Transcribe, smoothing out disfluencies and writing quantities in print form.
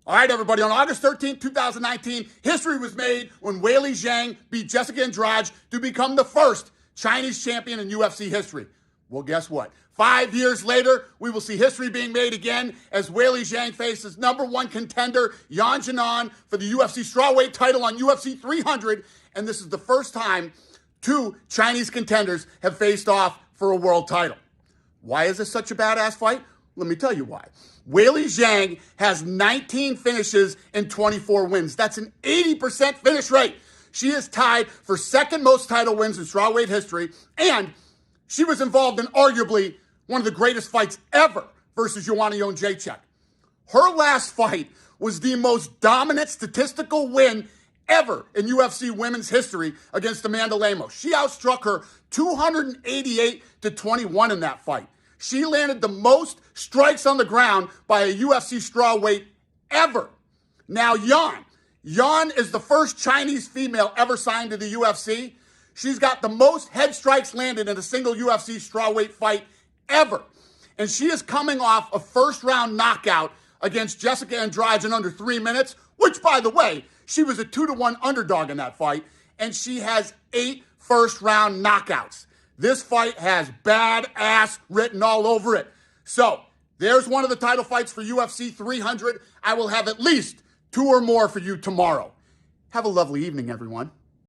All right, everybody, on August 13th, 2019, history was made when Weili Zhang beat Jessica Andrade to become the first Chinese champion in UFC history. Well, guess what? 5 years later, we will see history being made again as Weili Zhang faces #1 contender Yan Jinan for the UFC strawweight title on UFC 300, and this is the first time two Chinese contenders have faced off for a world title. Why is this such a badass fight? Let me tell you why. Weili Zhang has 19 finishes and 24 wins. That's an 80% finish rate. She is tied for second most title wins in strawweight history, and she was involved in arguably one of the greatest fights ever versus Joanna Jędrzejczyk. Her last fight was the most dominant statistical win ever in UFC women's history against Amanda Lemos. She outstruck her 288-21 in that fight. She landed the most strikes on the ground by a UFC strawweight ever. Now, Yan is the first Chinese female ever signed to the UFC. She's got the most head strikes landed in a single UFC strawweight fight ever. And she is coming off a first-round knockout against Jessica Andrade in under 3 minutes, which, by the way, she was a 2-1 underdog in that fight, and she has 8 first-round knockouts. This fight has badass written all over it. So, there's one of the title fights for UFC 300. I will have at least 2 or more for you tomorrow. Have a lovely evening, everyone.